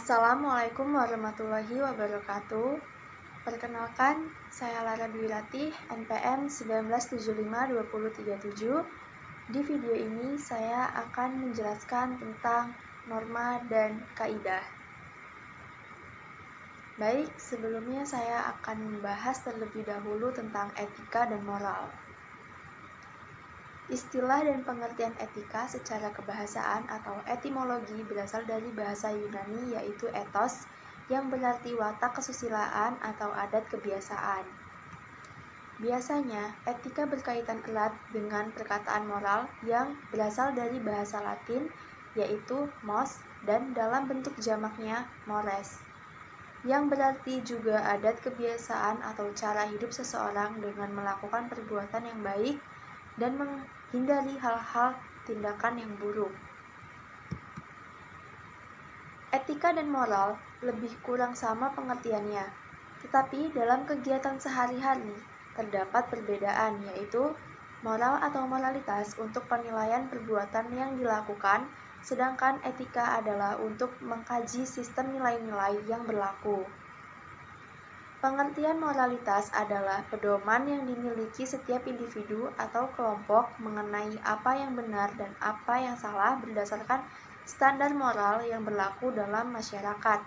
Assalamualaikum warahmatullahi wabarakatuh. Perkenalkan, saya Lara Dwi Ratih, NPM 19752037. Di video ini saya akan menjelaskan tentang norma dan kaidah. Baik, sebelumnya saya akan membahas terlebih dahulu tentang etika dan moral. Istilah dan pengertian etika secara kebahasaan atau etimologi berasal dari bahasa Yunani yaitu ethos, yang berarti watak kesusilaan atau adat kebiasaan. Biasanya, etika berkaitan erat dengan perkataan moral yang berasal dari bahasa Latin yaitu mos dan dalam bentuk jamaknya mores, yang berarti juga adat kebiasaan atau cara hidup seseorang dengan melakukan perbuatan yang baik dan menghindari hal-hal tindakan yang buruk. Etika dan moral lebih kurang sama pengertiannya, tetapi dalam kegiatan sehari-hari terdapat perbedaan, yaitu moral atau moralitas untuk penilaian perbuatan yang dilakukan, sedangkan etika adalah untuk mengkaji sistem nilai-nilai yang berlaku. Pengertian moralitas adalah pedoman yang dimiliki setiap individu atau kelompok mengenai apa yang benar dan apa yang salah berdasarkan standar moral yang berlaku dalam masyarakat.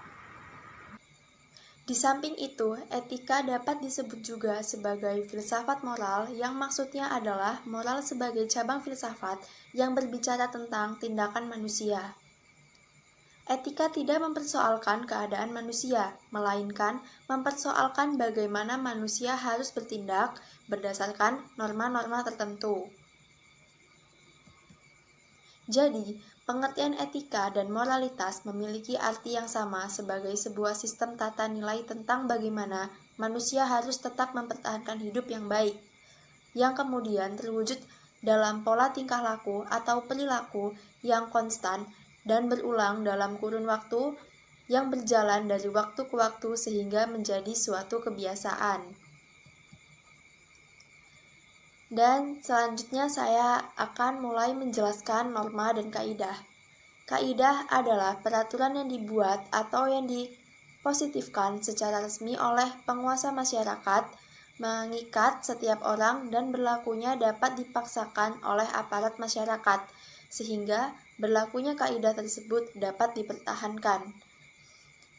Di samping itu, etika dapat disebut juga sebagai filsafat moral, yang maksudnya adalah moral sebagai cabang filsafat yang berbicara tentang tindakan manusia. Etika tidak mempersoalkan keadaan manusia, melainkan mempersoalkan bagaimana manusia harus bertindak berdasarkan norma-norma tertentu. Jadi, pengertian etika dan moralitas memiliki arti yang sama sebagai sebuah sistem tata nilai tentang bagaimana manusia harus tetap mempertahankan hidup yang baik, yang kemudian terwujud dalam pola tingkah laku atau perilaku yang konstan dan berulang dalam kurun waktu yang berjalan dari waktu ke waktu sehingga menjadi suatu kebiasaan. Dan selanjutnya saya akan mulai menjelaskan norma dan kaidah. Kaidah adalah peraturan yang dibuat atau yang dipositifkan secara resmi oleh penguasa masyarakat, mengikat setiap orang dan berlakunya dapat dipaksakan oleh aparat masyarakat, sehingga berlakunya kaidah tersebut dapat dipertahankan.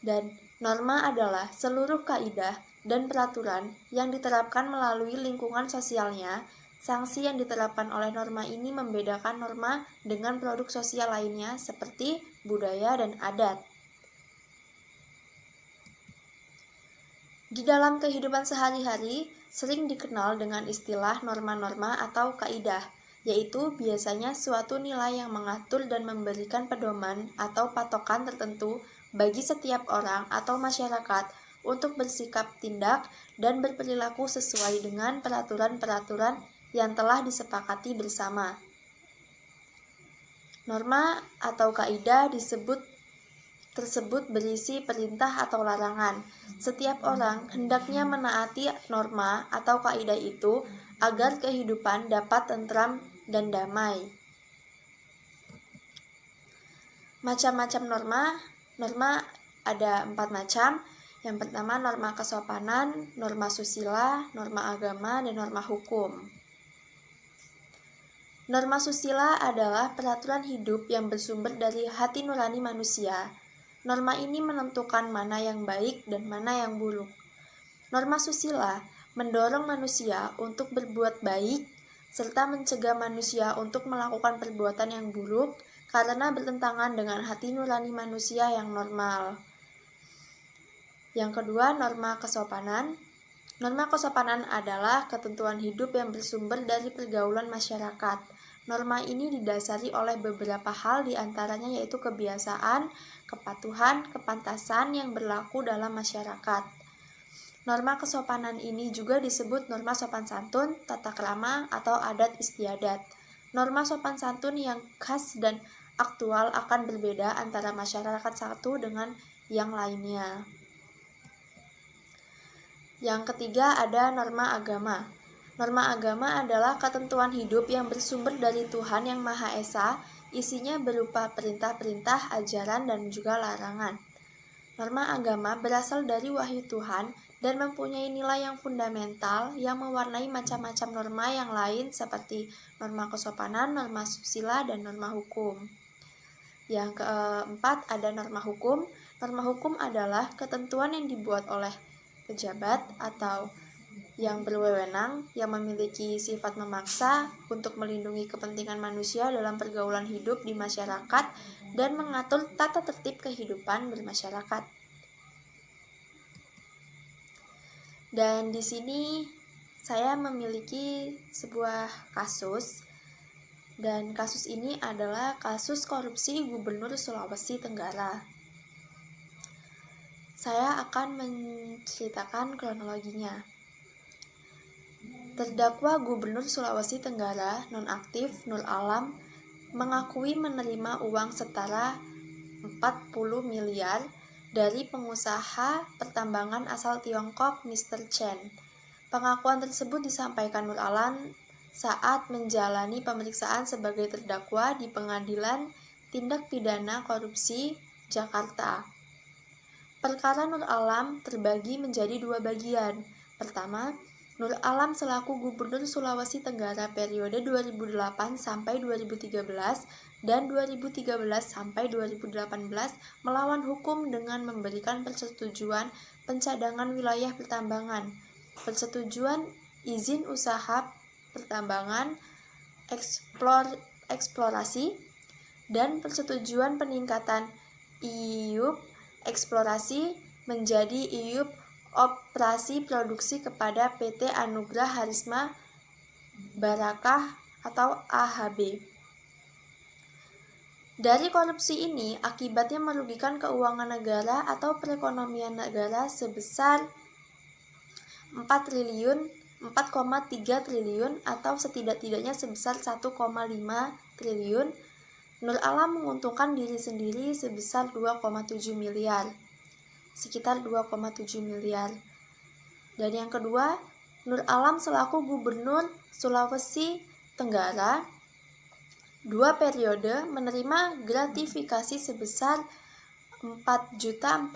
Dan norma adalah seluruh kaidah dan peraturan yang diterapkan melalui lingkungan sosialnya. Sanksi yang diterapkan oleh norma ini membedakan norma dengan produk sosial lainnya seperti budaya dan adat. Di dalam kehidupan sehari-hari sering dikenal dengan istilah norma-norma atau kaidah, yaitu biasanya suatu nilai yang mengatur dan memberikan pedoman atau patokan tertentu bagi setiap orang atau masyarakat untuk bersikap, tindak, dan berperilaku sesuai dengan peraturan-peraturan yang telah disepakati bersama. Norma atau kaidah tersebut berisi perintah atau larangan. Setiap orang hendaknya menaati norma atau kaidah itu agar kehidupan dapat tentram dan damai. Macam-macam norma ada 4 macam. Yang pertama norma kesopanan, norma susila, norma agama, dan norma hukum. Norma susila adalah peraturan hidup yang bersumber dari hati nurani manusia. Norma ini menentukan mana yang baik dan mana yang buruk. Norma susila mendorong manusia untuk berbuat baik serta mencegah manusia untuk melakukan perbuatan yang buruk karena bertentangan dengan hati nurani manusia yang normal. Yang kedua, norma kesopanan. Norma kesopanan adalah ketentuan hidup yang bersumber dari pergaulan masyarakat. Norma ini didasari oleh beberapa hal, diantaranya yaitu kebiasaan, kepatuhan, kepantasan yang berlaku dalam masyarakat. Norma kesopanan ini juga disebut norma sopan santun, tata krama, atau adat istiadat. Norma sopan santun yang khas dan aktual akan berbeda antara masyarakat satu dengan yang lainnya. Yang ketiga ada norma agama. Norma agama adalah ketentuan hidup yang bersumber dari Tuhan Yang Maha Esa, isinya berupa perintah-perintah, ajaran, dan juga larangan. Norma agama berasal dari wahyu Tuhan dan mempunyai nilai yang fundamental yang mewarnai macam-macam norma yang lain seperti norma kesopanan, norma susila, dan norma hukum. Yang keempat ada norma hukum. Norma hukum adalah ketentuan yang dibuat oleh pejabat atau yang berwenang yang memiliki sifat memaksa untuk melindungi kepentingan manusia dalam pergaulan hidup di masyarakat dan mengatur tata tertib kehidupan bermasyarakat. Dan di sini saya memiliki sebuah kasus, dan kasus ini adalah kasus korupsi Gubernur Sulawesi Tenggara. Saya akan menceritakan kronologinya. Terdakwa Gubernur Sulawesi Tenggara nonaktif Nur Alam mengakui menerima uang setara 40 miliar dari pengusaha pertambangan asal Tiongkok Mr. Chen. Pengakuan tersebut disampaikan Nur Alam saat menjalani pemeriksaan sebagai terdakwa di Pengadilan Tindak Pidana Korupsi Jakarta. Perkara Nur Alam terbagi menjadi dua bagian. Pertama, Nur Alam selaku Gubernur Sulawesi Tenggara periode 2008 sampai 2013 dan 2013 sampai 2018 melawan hukum dengan memberikan persetujuan pencadangan wilayah pertambangan, persetujuan izin usaha pertambangan, eksplorasi, dan persetujuan peningkatan IUP eksplorasi menjadi IUP operasi produksi kepada PT Anugrah Harisma Barakah atau AHB. Dari korupsi ini, akibatnya merugikan keuangan negara atau perekonomian negara sebesar 4,3 triliun atau setidak-tidaknya sebesar 1,5 triliun. Nur Alam menguntungkan diri sendiri sebesar 2,7 miliar. Sekitar 2,7 miliar. Dan yang kedua, Nur Alam selaku Gubernur Sulawesi Tenggara 2 periode menerima gratifikasi sebesar $4.499.900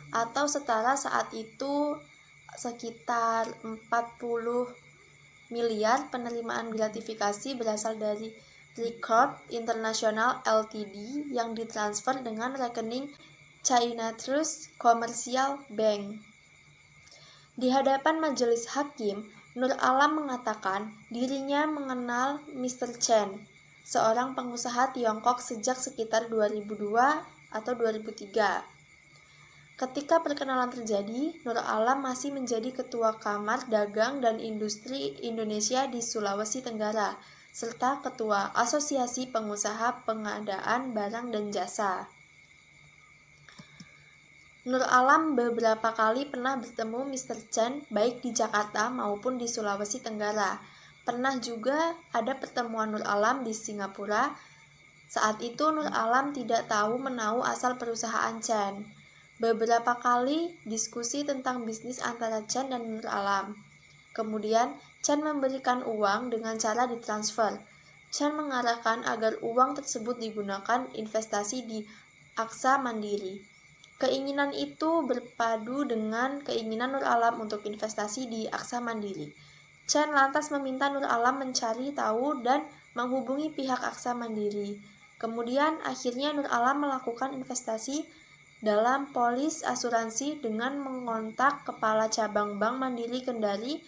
atau setara saat itu sekitar 40 miliar. Penerimaan gratifikasi berasal dari Record International Ltd yang ditransfer dengan rekening China Trust Commercial Bank. Di hadapan majelis hakim, Nur Alam mengatakan dirinya mengenal Mr. Chen, seorang pengusaha Tiongkok sejak sekitar 2002 atau 2003. Ketika perkenalan terjadi, Nur Alam masih menjadi Ketua Kamar Dagang dan Industri Indonesia di Sulawesi Tenggara, serta Ketua Asosiasi Pengusaha Pengadaan Barang dan Jasa. Nur Alam beberapa kali pernah bertemu Mr. Chen baik di Jakarta maupun di Sulawesi Tenggara. Pernah juga ada pertemuan Nur Alam di Singapura. Saat itu Nur Alam tidak tahu menahu asal perusahaan Chen. Beberapa kali diskusi tentang bisnis antara Chen dan Nur Alam. Kemudian Chen memberikan uang dengan cara ditransfer. Chen mengarahkan agar uang tersebut digunakan investasi di Aksa Mandiri. Keinginan itu berpadu dengan keinginan Nur Alam untuk investasi di Aksa Mandiri. Chen lantas meminta Nur Alam mencari tahu dan menghubungi pihak Aksa Mandiri. Kemudian akhirnya Nur Alam melakukan investasi dalam polis asuransi dengan mengontak Kepala Cabang Bank Mandiri Kendari,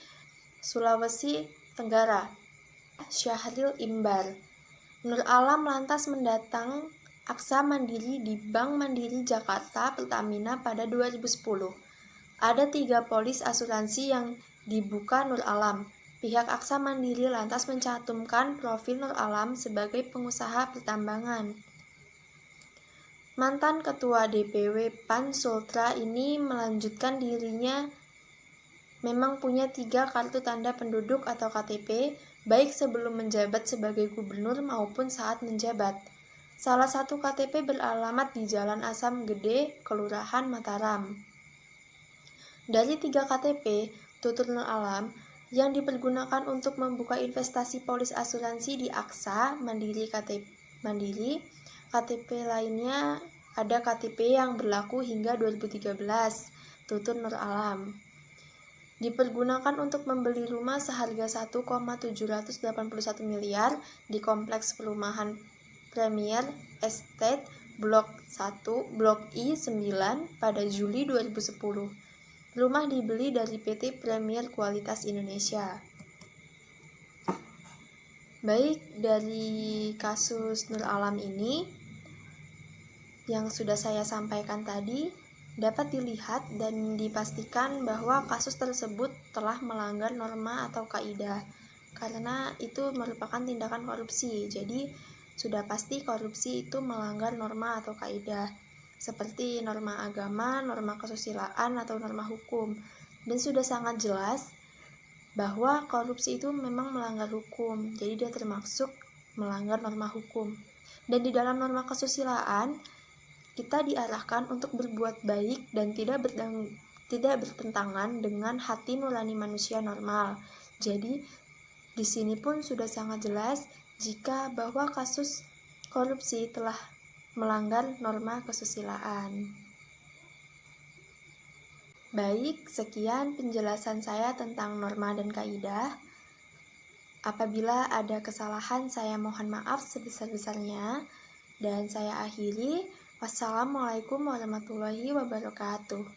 Sulawesi Tenggara, Syahril Imbar. Nur Alam lantas mendatang Aksa Mandiri di Bank Mandiri Jakarta Pertamina pada 2010. Ada 3 polis asuransi yang dibuka Nur Alam. Pihak Aksa Mandiri lantas mencantumkan profil Nur Alam sebagai pengusaha pertambangan. Mantan Ketua DPW PAN Sultra ini melanjutkan dirinya memang punya 3 kartu tanda penduduk atau KTP, baik sebelum menjabat sebagai gubernur maupun saat menjabat. Salah satu KTP beralamat di Jalan Asam Gede, Kelurahan Mataram. Dari 3 KTP, tutur Nur Alam yang dipergunakan untuk membuka investasi polis asuransi di Aksa Mandiri KTP Mandiri KTP lainnya ada KTP yang berlaku hingga 2013, Tutun Nur Alam. Dipergunakan untuk membeli rumah seharga 1,781 miliar di kompleks perumahan Premier Estate Blok 1, Blok I9 pada Juli 2010. Rumah dibeli dari PT Premier Kualitas Indonesia. Baik, dari kasus Nur Alam ini yang sudah saya sampaikan tadi dapat dilihat dan dipastikan bahwa kasus tersebut telah melanggar norma atau kaidah, karena itu merupakan tindakan korupsi. Jadi sudah pasti korupsi itu melanggar norma atau kaidah seperti norma agama, norma kesusilaan, atau norma hukum. Dan sudah sangat jelas bahwa korupsi itu memang melanggar hukum, jadi dia termasuk melanggar norma hukum. Dan di dalam norma kesusilaan, kita diarahkan untuk berbuat baik dan tidak bertentangan dengan hati nurani manusia normal. Jadi, di sini pun sudah sangat jelas jika bahwa kasus korupsi telah melanggar norma kesusilaan. Baik, sekian penjelasan saya tentang norma dan kaidah. Apabila ada kesalahan, saya mohon maaf sebesar-besarnya. Dan saya akhiri. Wassalamualaikum warahmatullahi wabarakatuh.